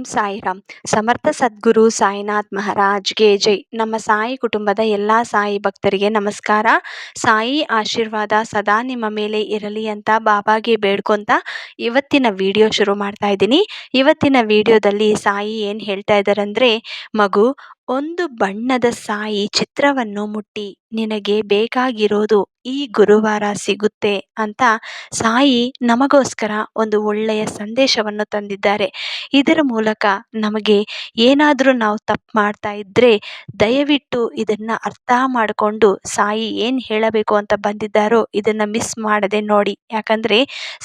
ಸಾಯಿರಾಮ್. ಸಮರ್ಥ ಸದ್ಗುರು ಸಾಯಿನಾಥ್ ಮಹಾರಾಜ್ಗೆ ಜೈ. ನಮ್ಮ ಸಾಯಿ ಕುಟುಂಬದ ಎಲ್ಲ ಸಾಯಿ ಭಕ್ತರಿಗೆ ನಮಸ್ಕಾರ. ಸಾಯಿ ಆಶೀರ್ವಾದ ಸದಾ ನಿಮ್ಮ ಮೇಲೆ ಇರಲಿ ಅಂತ ಬಾಬಾಗೆ ಬೇಡ್ಕೊಂತ ಇವತ್ತಿನ ವಿಡಿಯೋ ಶುರು ಮಾಡ್ತಾ ಇದ್ದೀನಿ. ಇವತ್ತಿನ ವಿಡಿಯೋದಲ್ಲಿ ಸಾಯಿ ಏನು ಹೇಳ್ತಾ ಇದ್ದಾರೆ ಅಂದರೆ, ಮಗು, ಒಂದು ಬಣ್ಣದ ಸಾಯಿ ಚಿತ್ರವನ್ನು ಮುಟ್ಟಿ ನಿನಗೆ ಬೇಕಾಗಿರೋದು ಈ ಗುರುವಾರ ಸಿಗುತ್ತೆ ಅಂತ ಸಾಯಿ ನಮಗೋಸ್ಕರ ಒಂದು ಒಳ್ಳೆಯ ಸಂದೇಶವನ್ನು ತಂದಿದ್ದಾರೆ. ಇದರ ಮೂಲಕ ನಮಗೆ ಏನಾದರೂ ನಾವು ತಪ್ಪು ಮಾಡ್ತಾ ಇದ್ದರೆ ದಯವಿಟ್ಟು ಇದನ್ನು ಅರ್ಥ ಮಾಡಿಕೊಂಡು ಸಾಯಿ ಏನು ಹೇಳಬೇಕು ಅಂತ ಬಂದಿದ್ದಾರೋ ಇದನ್ನು ಮಿಸ್ ಮಾಡದೆ ನೋಡಿ. ಯಾಕಂದರೆ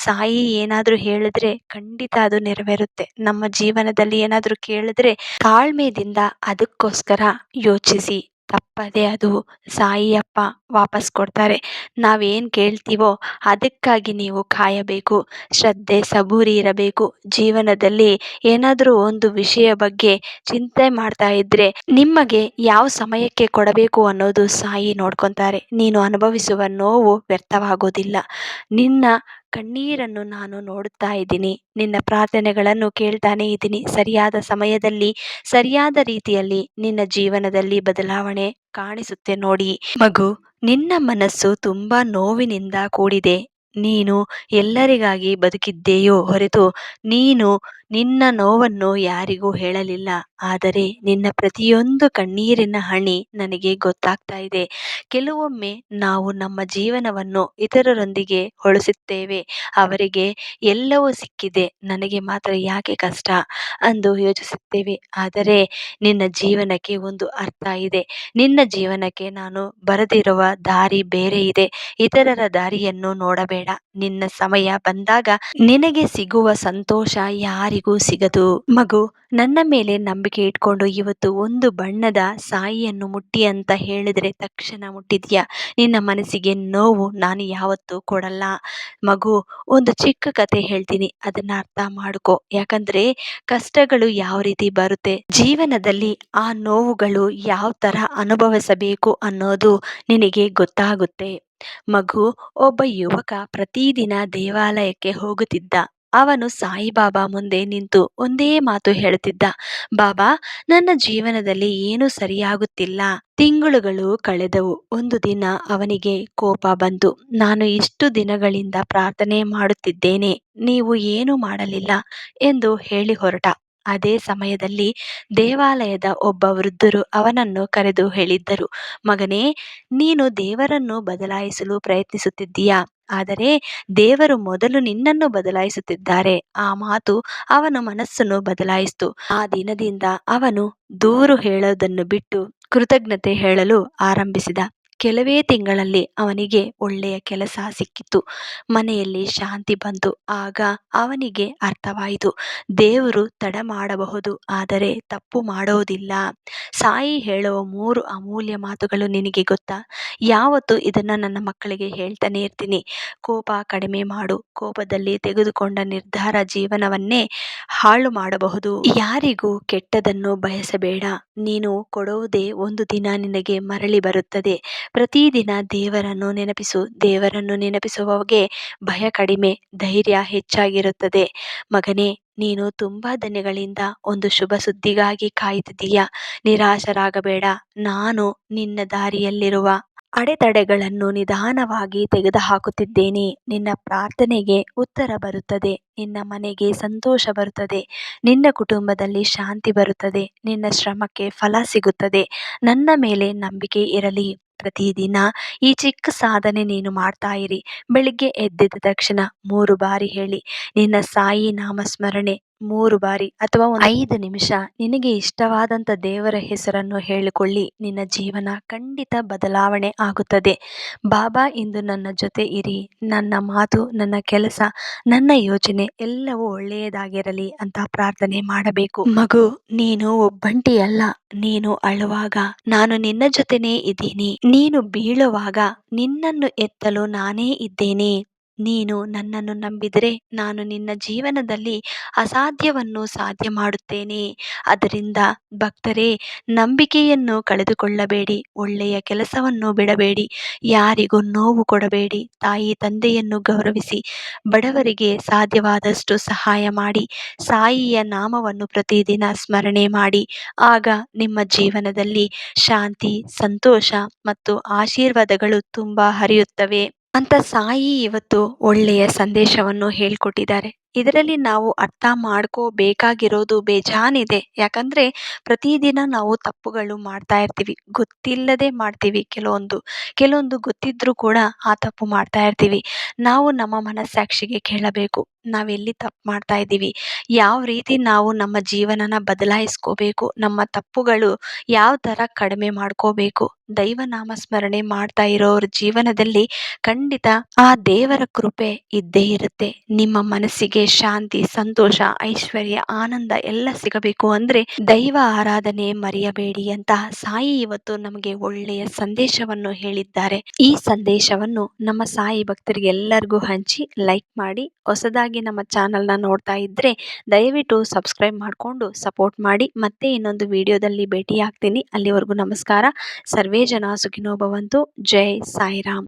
ಸಾಯಿ ಏನಾದರೂ ಹೇಳಿದ್ರೆ ಖಂಡಿತ ಅದು ನೆರವೇರುತ್ತೆ. ನಮ್ಮ ಜೀವನದಲ್ಲಿ ಏನಾದರೂ ಕೇಳಿದ್ರೆ ತಾಳ್ಮೆಯಿಂದ ಅದಕ್ಕೋಸ್ಕರ ಯೋಚಿಸಿ, ತಪ್ಪದೆ ಅದು ಸಾಯಿಯಪ್ಪ ವಾಪಸ್ ಕೊಡ್ತಾರೆ. ನಾವೇನು ಕೇಳ್ತೀವೋ ಅದಕ್ಕಾಗಿ ನೀವು ಕಾಯಬೇಕು. ಶ್ರದ್ಧೆ ಸಬೂರಿ ಇರಬೇಕು. ಜೀವನದಲ್ಲಿ ಏನಾದರೂ ಒಂದು ವಿಷಯ ಬಗ್ಗೆ ಚಿಂತೆ ಮಾಡ್ತಾ ಇದ್ದರೆ ನಿಮಗೆ ಯಾವ ಸಮಯಕ್ಕೆ ಕೊಡಬೇಕು ಅನ್ನೋದು ಸಾಯಿ ನೋಡ್ಕೊತಾರೆ. ನೀನು ಅನುಭವಿಸುವ ನೋವು ವ್ಯರ್ಥವಾಗೋದಿಲ್ಲ. ನಿನ್ನ ಕಣ್ಣೀರನ್ನು ನಾನು ನೋಡುತ್ತಾ ಇದ್ದೀನಿ. ನಿನ್ನ ಪ್ರಾರ್ಥನೆಗಳನ್ನು ಕೇಳ್ತಾನೆ ಇದ್ದೀನಿ. ಸರಿಯಾದ ಸಮಯದಲ್ಲಿ ಸರಿಯಾದ ರೀತಿಯಲ್ಲಿ ನಿನ್ನ ಜೀವನದಲ್ಲಿ ಬದಲಾವಣೆ ಕಾಣಿಸುತ್ತೆ ನೋಡಿ. ಮಗು, ನಿನ್ನ ಮನಸ್ಸು ತುಂಬ ನೋವಿನಿಂದ ಕೂಡಿದೆ. ನೀನು ಎಲ್ಲರಿಗಾಗಿ ಬದುಕಿದ್ದೆಯೋ ಹೊರತು ನೀನು ನಿನ್ನ ನೋವನ್ನು ಯಾರಿಗೂ ಹೇಳಲಿಲ್ಲ. ಆದರೆ ನಿನ್ನ ಪ್ರತಿಯೊಂದು ಕಣ್ಣೀರಿನ ಹನಿ ನನಗೆ ಗೊತ್ತಾಗ್ತಾ ಇದೆ. ಕೆಲವೊಮ್ಮೆ ನಾವು ನಮ್ಮ ಜೀವನವನ್ನು ಇತರರೊಂದಿಗೆ ಹೋಲಿಸುತ್ತೇವೆ. ಅವರಿಗೆ ಎಲ್ಲವೂ ಸಿಕ್ಕಿದೆ, ನನಗೆ ಮಾತ್ರ ಯಾಕೆ ಕಷ್ಟ ಎಂದು ಯೋಚಿಸುತ್ತೇವೆ. ಆದರೆ ನಿನ್ನ ಜೀವನಕ್ಕೆ ಒಂದು ಅರ್ಥ ಇದೆ. ನಿನ್ನ ಜೀವನಕ್ಕೆ ನಾನು ಬರೆದಿರುವ ದಾರಿ ಬೇರೆ ಇದೆ. ಇತರರ ದಾರಿಯನ್ನು ನೋಡಬೇಡ. ನಿನ್ನ ಸಮಯ ಬಂದಾಗ ನಿನಗೆ ಸಿಗುವ ಸಂತೋಷ ಯಾರಿಗೂ ಸಿಗದು. ಮಗು, ನನ್ನ ಮೇಲೆ ನಂಬಿಕೆ ಇಟ್ಕೊಂಡು ಇವತ್ತು ಒಂದು ಬಣ್ಣದ ಸಾಯಿಯನ್ನು ಮುಟ್ಟಿ ಅಂತ ಹೇಳಿದರೆ ತಕ್ಷಣ ಮುಟ್ಟಿದ್ಯಾ. ನಿನ್ನ ಮನಸ್ಸಿಗೆ ನೋವು ನಾನು ಯಾವತ್ತೂ ಕೊಡಲ್ಲ. ಮಗು, ಒಂದು ಚಿಕ್ಕ ಕತೆ ಹೇಳ್ತೀನಿ, ಅದನ್ನ ಅರ್ಥ ಮಾಡ್ಕೊ. ಯಾಕಂದ್ರೆ ಕಷ್ಟಗಳು ಯಾವ ರೀತಿ ಬರುತ್ತೆ, ಜೀವನದಲ್ಲಿ ಆ ನೋವುಗಳು ಯಾವ ತರ ಅನುಭವಿಸಬೇಕು ಅನ್ನೋದು ನಿನಗೆ ಗೊತ್ತಾಗುತ್ತೆ. ಮಗು, ಒಬ್ಬ ಯುವಕ ಪ್ರತಿದಿನ ದೇವಾಲಯಕ್ಕೆ ಹೋಗುತ್ತಿದ್ದ. ಅವನು ಸಾಯಿಬಾಬಾ ಮುಂದೆ ನಿಂತು ಒಂದೇ ಮಾತು ಹೇಳುತ್ತಿದ್ದ, ಬಾಬಾ, ನನ್ನ ಜೀವನದಲ್ಲಿ ಏನೂ ಸರಿಯಾಗುತ್ತಿಲ್ಲ. ತಿಂಗಳುಗಳು ಕಳೆದವು. ಒಂದು ದಿನ ಅವನಿಗೆ ಕೋಪ ಬಂತು. ನಾನು ಇಷ್ಟು ದಿನಗಳಿಂದ ಪ್ರಾರ್ಥನೆ ಮಾಡುತ್ತಿದ್ದೇನೆ, ನೀವು ಏನು ಮಾಡಲಿಲ್ಲ ಎಂದು ಹೇಳಿ ಹೊರಟ. ಅದೇ ಸಮಯದಲ್ಲಿ ದೇವಾಲಯದ ಒಬ್ಬ ವೃದ್ಧರು ಅವನನ್ನು ಕರೆದು ಹೇಳಿದ್ದರು, ಮಗನೇ, ನೀನು ದೇವರನ್ನು ಬದಲಾಯಿಸಲು ಪ್ರಯತ್ನಿಸುತ್ತಿದ್ದೀಯಾ, ಆದರೆ ದೇವರು ಮೊದಲು ನಿನ್ನನ್ನು ಬದಲಾಯಿಸುತ್ತಿದ್ದಾರೆ. ಆ ಮಾತು ಅವನ ಮನಸ್ಸನ್ನು ಬದಲಾಯಿಸಿತು. ಆ ದಿನದಿಂದ ಅವನು ದೂರು ಹೇಳೋದನ್ನು ಬಿಟ್ಟು ಕೃತಜ್ಞತೆ ಹೇಳಲು ಆರಂಭಿಸಿದ. ಕೆಲವೇ ತಿಂಗಳಲ್ಲಿ ಅವನಿಗೆ ಒಳ್ಳೆಯ ಕೆಲಸ ಸಿಕ್ಕಿತು. ಮನೆಯಲ್ಲಿ ಶಾಂತಿ ಬಂತು. ಆಗ ಅವನಿಗೆ ಅರ್ಥವಾಯಿತು, ದೇವರು ತಡ ಮಾಡಬಹುದು, ಆದರೆ ತಪ್ಪು ಮಾಡೋದಿಲ್ಲ. ಸಾಯಿ ಹೇಳುವ 3 ಅಮೂಲ್ಯ ಮಾತುಗಳು ನಿನಗೆ ಗೊತ್ತಾ? ಯಾವತ್ತು ಇದನ್ನ ನನ್ನ ಮಕ್ಕಳಿಗೆ ಹೇಳ್ತಾನೆ ಇರ್ತೀನಿ. ಕೋಪ ಕಡಿಮೆ ಮಾಡು. ಕೋಪದಲ್ಲಿ ತೆಗೆದುಕೊಂಡ ನಿರ್ಧಾರ ಜೀವನವನ್ನೇ ಹಾಳು ಮಾಡಬಹುದು. ಯಾರಿಗೂ ಕೆಟ್ಟದನ್ನು ಬಯಸಬೇಡ. ನೀನು ಕೊಡುವುದೇ ಒಂದು ದಿನ ನಿನಗೆ ಮರಳಿ ಬರುತ್ತದೆ. ಪ್ರತಿದಿನ ದೇವರನ್ನು ನೆನಪಿಸು. ದೇವರನ್ನು ನೆನಪಿಸುವವಗೆ ಭಯ ಕಡಿಮೆ, ಧೈರ್ಯ ಹೆಚ್ಚಾಗಿರುತ್ತದೆ. ಮಗನೇ, ನೀನು ತುಂಬಾ ದಿನಗಳಿಂದ ಒಂದು ಶುಭ ಸುದ್ದಿಗಾಗಿ ಕಾಯುತ್ತಿದ್ದೀಯ. ನಿರಾಶರಾಗಬೇಡ. ನಾನು ನಿನ್ನ ದಾರಿಯಲ್ಲಿರುವ ಅಡೆತಡೆಗಳನ್ನು ನಿಧಾನವಾಗಿ ತೆಗೆದುಹಾಕುತ್ತಿದ್ದೇನೆ. ನಿನ್ನ ಪ್ರಾರ್ಥನೆಗೆ ಉತ್ತರ ಬರುತ್ತದೆ. ನಿನ್ನ ಮನೆಗೆ ಸಂತೋಷ ಬರುತ್ತದೆ. ನಿನ್ನ ಕುಟುಂಬದಲ್ಲಿ ಶಾಂತಿ ಬರುತ್ತದೆ. ನಿನ್ನ ಶ್ರಮಕ್ಕೆ ಫಲ ಸಿಗುತ್ತದೆ. ನನ್ನ ಮೇಲೆ ನಂಬಿಕೆ ಇರಲಿ. ಪ್ರತಿದಿನ ಈ ಚಿಕ್ಕ ಸಾಧನೆ ನೀನು ಮಾಡ್ತಾ ಇರಿ. ಬೆಳಿಗ್ಗೆ ಎದ್ದಿದ ತಕ್ಷಣ 3 ಬಾರಿ ಹೇಳಿ. ನಿನ್ನ ಸಾಯಿ ನಾಮಸ್ಮರಣೆ 3 ಬಾರಿ ಅಥವಾ 5 ನಿಮಿಷ ನಿನಗೆ ಇಷ್ಟವಾದಂಥ ದೇವರ ಹೆಸರನ್ನು ಹೇಳಿಕೊಳ್ಳಿ. ನಿನ್ನ ಜೀವನ ಖಂಡಿತ ಬದಲಾವಣೆ ಆಗುತ್ತದೆ. ಬಾಬಾ, ಇಂದು ನನ್ನ ಜೊತೆ ಇರಿ. ನನ್ನ ಮಾತು, ನನ್ನ ಕೆಲಸ, ನನ್ನ ಯೋಚನೆ ಎಲ್ಲವೂ ಒಳ್ಳೆಯದಾಗಿರಲಿ ಅಂತ ಪ್ರಾರ್ಥನೆ ಮಾಡಬೇಕು. ಮಗು, ನೀನು ಒಬ್ಬಂಟಿಯಲ್ಲ. ನೀನು ಅಳುವಾಗ ನಾನು ನಿನ್ನ ಜೊತೆನೇ ಇದ್ದೀನಿ. ನೀನು ಬೀಳುವಾಗ ನಿನ್ನನ್ನು ಎತ್ತಲು ನಾನೇ ಇದ್ದೇನೆ. ನೀನು ನನ್ನನ್ನು ನಂಬಿದರೆ ನಾನು ನಿನ್ನ ಜೀವನದಲ್ಲಿ ಅಸಾಧ್ಯವನ್ನು ಸಾಧ್ಯ ಮಾಡುತ್ತೇನೆ. ಅದರಿಂದ ಭಕ್ತರೇ, ನಂಬಿಕೆಯನ್ನು ಕಳೆದುಕೊಳ್ಳಬೇಡಿ, ಒಳ್ಳೆಯ ಕೆಲಸವನ್ನು ಬಿಡಬೇಡಿ, ಯಾರಿಗೂ ನೋವು ಕೊಡಬೇಡಿ, ತಾಯಿ ತಂದೆಯನ್ನು ಗೌರವಿಸಿ, ಬಡವರಿಗೆ ಸಾಧ್ಯವಾದಷ್ಟು ಸಹಾಯ ಮಾಡಿ, ಸಾಯಿಯ ನಾಮವನ್ನು ಪ್ರತಿದಿನ ಸ್ಮರಣೆ ಮಾಡಿ. ಆಗ ನಿಮ್ಮ ಜೀವನದಲ್ಲಿ ಶಾಂತಿ, ಸಂತೋಷ ಮತ್ತು ಆಶೀರ್ವಾದಗಳು ತುಂಬಾ ಹರಿಯುತ್ತವೆ ಅಂತ ಸಾಯಿ ಇವತ್ತು ಒಳ್ಳೆಯ ಸಂದೇಶವನ್ನು ಹೇಳ್ಕೊಟ್ಟಿದ್ದಾರೆ. ಇದರಲ್ಲಿ ನಾವು ಅರ್ಥ ಮಾಡ್ಕೋಬೇಕಾಗಿರೋದು ಬೇಜಾನಿದೆ. ಯಾಕಂದ್ರೆ ಪ್ರತಿದಿನ ನಾವು ತಪ್ಪುಗಳು ಮಾಡ್ತಾ ಇರ್ತೀವಿ, ಗೊತ್ತಿಲ್ಲದೆ ಮಾಡ್ತೀವಿ. ಕೆಲವೊಂದು ಗೊತ್ತಿದ್ರೂ ಕೂಡ ಆ ತಪ್ಪು ಮಾಡ್ತಾ ಇರ್ತೀವಿ. ನಾವು ನಮ್ಮ ಮನಸ್ಸಾಕ್ಷಿಗೆ ಕೇಳಬೇಕು, ನಾವೆಲ್ಲಿ ತಪ್ಪು ಮಾಡ್ತಾ ಇದ್ದೀವಿ, ಯಾವ ರೀತಿ ನಾವು ನಮ್ಮ ಜೀವನನ ಬದಲಾಯಿಸ್ಕೋಬೇಕು, ನಮ್ಮ ತಪ್ಪುಗಳು ಯಾವ ಥರ ಕಡಿಮೆ ಮಾಡ್ಕೋಬೇಕು. ದೈವ ನಾಮಸ್ಮರಣೆ ಮಾಡ್ತಾ ಇರೋರ ಜೀವನದಲ್ಲಿ ಖಂಡಿತ ಆ ದೇವರ ಕೃಪೆ ಇದ್ದೇ ಇರುತ್ತೆ. ನಿಮ್ಮ ಮನಸ್ಸಿಗೆ ಶಾಂತಿ, ಸಂತೋಷ, ಐಶ್ವರ್ಯ, ಆನಂದ ಎಲ್ಲ ಸಿಗಬೇಕು ಅಂದ್ರೆ ದೈವ ಆರಾಧನೆ ಮರೆಯಬೇಡಿ ಅಂತ ಸಾಯಿ ಇವತ್ತು ನಮಗೆ ಒಳ್ಳೆಯ ಸಂದೇಶವನ್ನು ಹೇಳಿದ್ದಾರೆ. ಈ ಸಂದೇಶವನ್ನು ನಮ್ಮ ಸಾಯಿ ಭಕ್ತರಿಗೆ ಎಲ್ಲರಿಗೂ ಹಂಚಿ ಲೈಕ್ ಮಾಡಿ. ಹೊಸದಾಗಿ ನಮ್ಮ ಚಾನೆಲ್ನ ನೋಡ್ತಾ ಇದ್ರೆ ದಯವಿಟ್ಟು ಸಬ್ಸ್ಕ್ರೈಬ್ ಮಾಡಿಕೊಂಡು ಸಪೋರ್ಟ್ ಮಾಡಿ. ಮತ್ತೆ ಇನ್ನೊಂದು ವಿಡಿಯೋದಲ್ಲಿ ಭೇಟಿ ಆಗ್ತೀನಿ. ಅಲ್ಲಿವರೆಗೂ ನಮಸ್ಕಾರ. ಸರ್ವೇ ಜನ ಸುಖಿನೋ ಭವಂತು. ಜೈ ಸಾಯಿರಾಮ್.